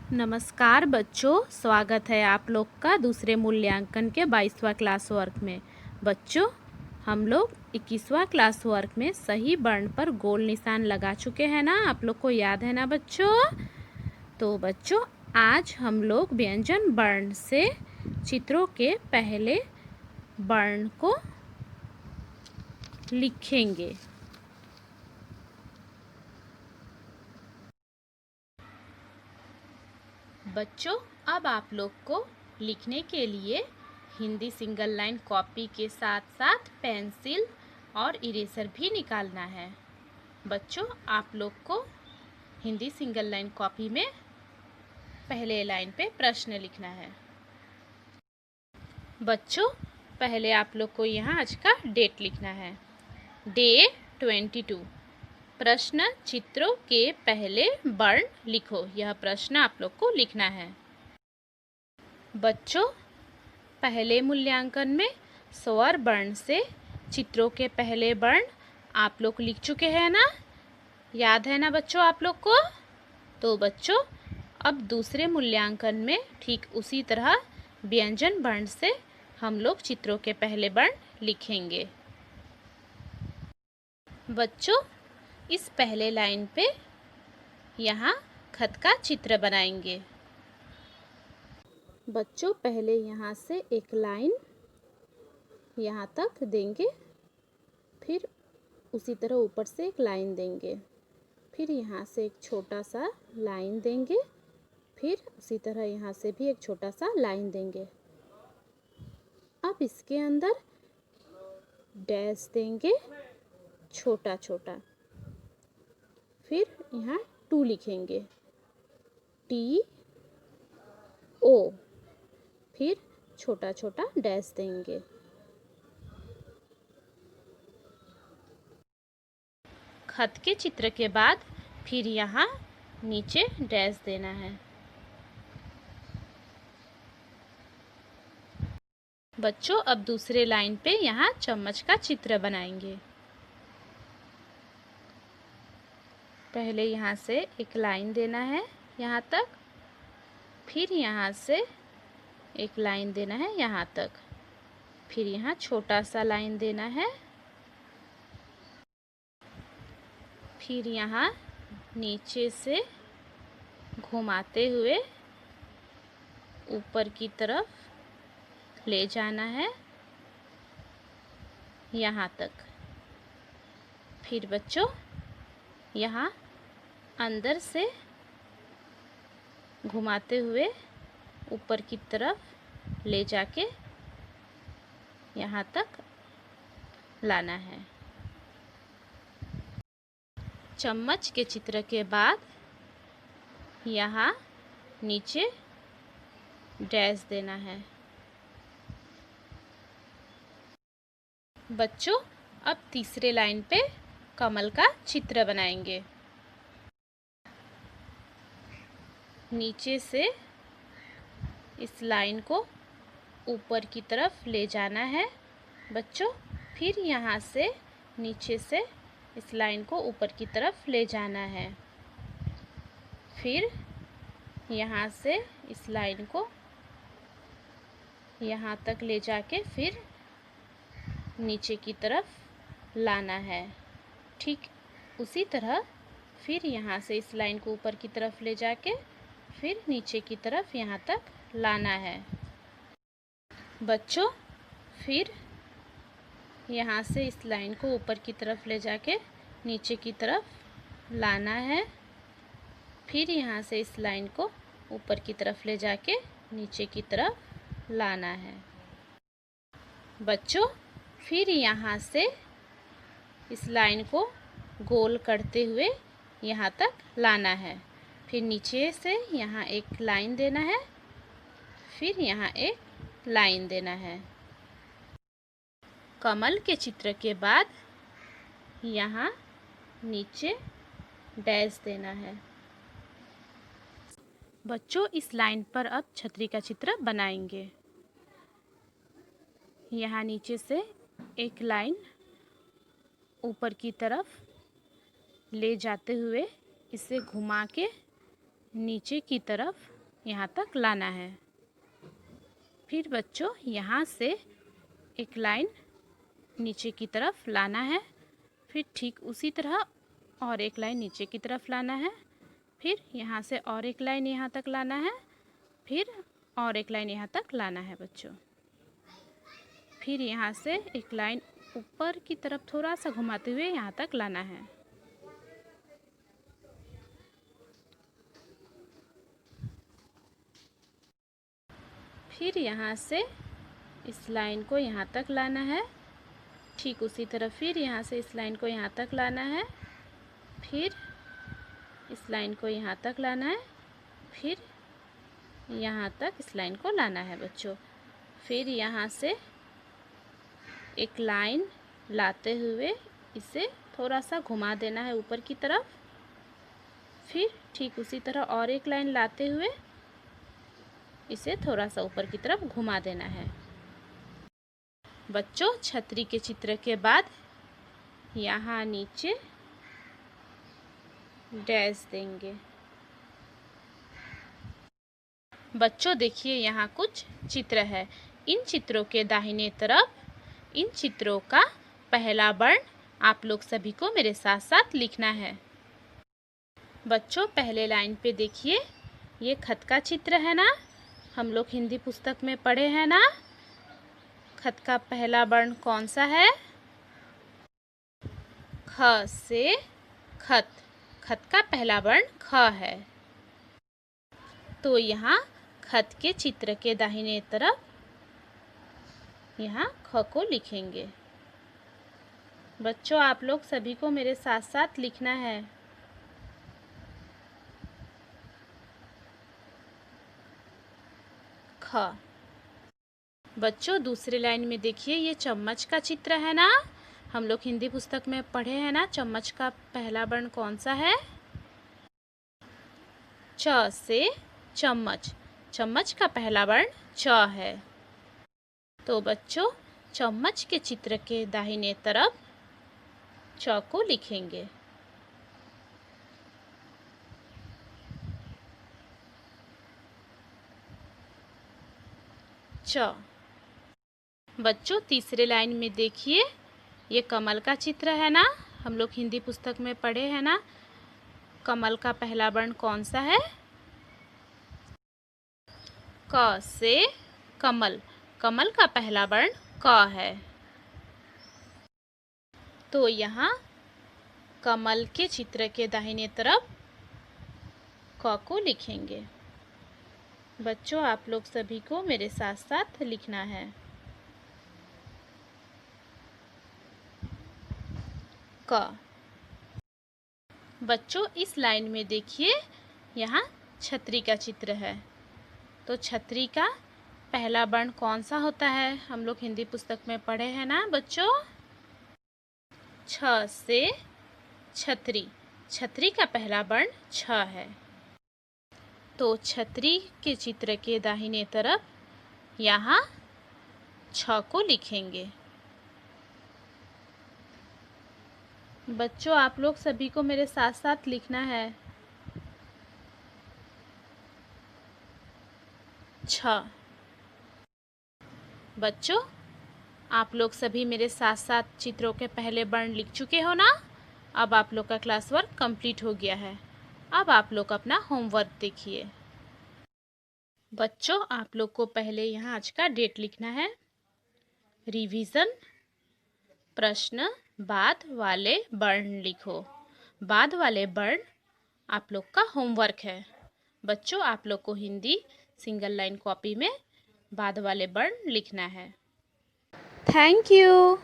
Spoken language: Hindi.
नमस्कार बच्चों, स्वागत है आप लोग का दूसरे मूल्यांकन के 22वां क्लास वर्क में। बच्चों, हम लोग 21वां क्लास वर्क में सही वर्ण पर गोल निशान लगा चुके हैं ना। आप लोग को याद है ना बच्चों? तो बच्चों, आज हम लोग व्यंजन वर्ण से चित्रों के पहले वर्ण को लिखेंगे। बच्चों, अब आप लोग को लिखने के लिए हिंदी सिंगल लाइन कॉपी के साथ साथ पेंसिल और इरेजर भी निकालना है। बच्चों, आप लोग को हिंदी सिंगल लाइन कॉपी में पहले लाइन पे प्रश्न लिखना है। बच्चों, पहले आप लोग को यहाँ आज का डेट लिखना है। डे 22। प्रश्न चित्रों के पहले वर्ण लिखो। यह प्रश्न आप लोग को लिखना है। बच्चों, पहले मूल्यांकन में स्वर वर्ण से चित्रों के पहले वर्ण आप लोग लिख चुके हैं ना। याद है ना बच्चों आप लोग को? तो बच्चों, अब दूसरे मूल्यांकन में ठीक उसी तरह व्यंजन वर्ण से हम लोग चित्रों के पहले वर्ण लिखेंगे। बच्चों, इस पहले लाइन पे यहाँ खत का चित्र बनाएंगे। बच्चों, पहले यहाँ से एक लाइन यहाँ तक देंगे, फिर उसी तरह ऊपर से एक लाइन देंगे, फिर यहाँ से एक छोटा सा लाइन देंगे, फिर उसी तरह यहाँ से भी एक छोटा सा लाइन देंगे। अब इसके अंदर डैश देंगे छोटा छोटा, फिर यहाँ 2 लिखेंगे, TO, फिर छोटा छोटा डैश देंगे। खत के चित्र के बाद फिर यहाँ नीचे डैश देना है। बच्चों, अब दूसरे लाइन पे यहाँ चम्मच का चित्र बनाएंगे। पहले यहाँ से एक लाइन देना है यहाँ तक, फिर यहाँ से एक लाइन देना है यहाँ तक, फिर यहाँ छोटा सा लाइन देना है, फिर यहाँ नीचे से घुमाते हुए ऊपर की तरफ ले जाना है यहाँ तक। फिर बच्चों, यहाँ अंदर से घुमाते हुए ऊपर की तरफ ले जाके यहाँ तक लाना है। चम्मच के चित्र के बाद यहाँ नीचे डैश देना है। बच्चों, अब तीसरे लाइन पे कमल का चित्र बनाएंगे। नीचे से इस लाइन को ऊपर की तरफ ले जाना है बच्चों, फिर यहाँ से नीचे से इस लाइन को ऊपर की तरफ ले जाना है, फिर यहाँ से इस लाइन को यहाँ तक ले जाके फिर नीचे की तरफ लाना है। ठीक उसी तरह फिर यहाँ से इस लाइन को ऊपर की तरफ ले जाके फिर नीचे की तरफ यहाँ तक लाना है। बच्चों, फिर यहाँ से इस लाइन को ऊपर की तरफ ले जाके नीचे की तरफ लाना है, फिर यहाँ से इस लाइन को ऊपर की तरफ ले जाके नीचे की तरफ लाना है। बच्चों, फिर यहाँ से इस लाइन को गोल करते हुए यहाँ तक लाना है, फिर नीचे से यहाँ एक लाइन देना है, फिर यहाँ एक लाइन देना है। कमल के चित्र के बाद यहाँ नीचे डैश देना है। बच्चों, इस लाइन पर अब छतरी का चित्र बनाएंगे। यहाँ नीचे से एक लाइन ऊपर की तरफ ले जाते हुए इसे घुमा के नीचे की तरफ यहाँ तक लाना है। फिर बच्चों यहाँ से एक लाइन नीचे की तरफ लाना है। फिर ठीक उसी तरह और एक लाइन नीचे की तरफ लाना है। फिर यहाँ से और एक लाइन यहाँ तक लाना है। फिर और एक लाइन यहाँ तक लाना है बच्चों। फिर यहाँ से एक लाइन ऊपर की तरफ थोड़ा सा घुमाते हुए यहाँ तक लाना है। फिर यहाँ से इस लाइन को यहाँ तक लाना है। ठीक उसी तरह फिर यहाँ से इस लाइन को यहाँ तक लाना है। फिर इस लाइन को यहाँ तक लाना है। फिर यहाँ तक इस लाइन को लाना है बच्चों। फिर यहाँ से एक लाइन लाते हुए इसे थोड़ा सा घुमा देना है ऊपर की तरफ। फिर ठीक उसी तरह और एक लाइन लाते हुए इसे थोड़ा सा ऊपर की तरफ घुमा देना है। बच्चों छतरी के चित्र के बाद यहाँ नीचे डैश देंगे। बच्चों देखिए यहाँ कुछ चित्र है। इन चित्रों के दाहिने तरफ इन चित्रों का पहला वर्ण आप लोग सभी को मेरे साथ साथ लिखना है। बच्चों पहले लाइन पे देखिए, ये खत का चित्र है ना, हम लोग हिंदी पुस्तक में पढ़े हैं ना। खत का पहला वर्ण कौन सा है? ख से खत। खत का पहला वर्ण ख है। तो यहाँ खत के चित्र के दाहिने तरफ यहाँ ख को लिखेंगे। बच्चों आप लोग सभी को मेरे साथ साथ लिखना है। ख। बच्चों दूसरे लाइन में देखिए, ये चम्मच का चित्र है ना, हम लोग हिंदी पुस्तक में पढ़े हैं ना। चम्मच का पहला वर्ण कौन सा है? च से चम्मच। चम्मच का पहला वर्ण च है। तो बच्चों चम्मच के चित्र के दाहिने तरफ च को लिखेंगे। च। बच्चों तीसरे लाइन में देखिए, ये कमल का चित्र है ना, हम लोग हिंदी पुस्तक में पढ़े हैं ना। कमल का पहला वर्ण कौन सा है? क से कमल। कमल का पहला वर्ण क है। तो यहाँ कमल के चित्र के दाहिने तरफ क को लिखेंगे। बच्चों आप लोग सभी को मेरे साथ साथ लिखना है। क। बच्चों इस लाइन में देखिए, यहाँ छतरी का चित्र है। तो छतरी का पहला वर्ण कौन सा होता है? हम लोग हिंदी पुस्तक में पढ़े हैं ना बच्चों। छ से छतरी। छतरी का पहला वर्ण छ है। तो छतरी के चित्र के दाहिने तरफ यहाँ छ को लिखेंगे। बच्चों आप लोग सभी को मेरे साथ साथ लिखना है। छ। बच्चों आप लोग सभी मेरे साथ साथ चित्रों के पहले वर्ण लिख चुके हो ना। अब आप लोग का क्लास वर्क कंप्लीट हो गया है। अब आप लोग अपना होमवर्क देखिए। बच्चों आप लोग को पहले यहाँ आज का डेट लिखना है। रिवीजन प्रश्न बाद वाले वर्ण लिखो। बाद वाले वर्ण आप लोग का होमवर्क है। बच्चों आप लोग को हिंदी सिंगल लाइन कॉपी में बाद वाले वर्ण लिखना है। Thank you.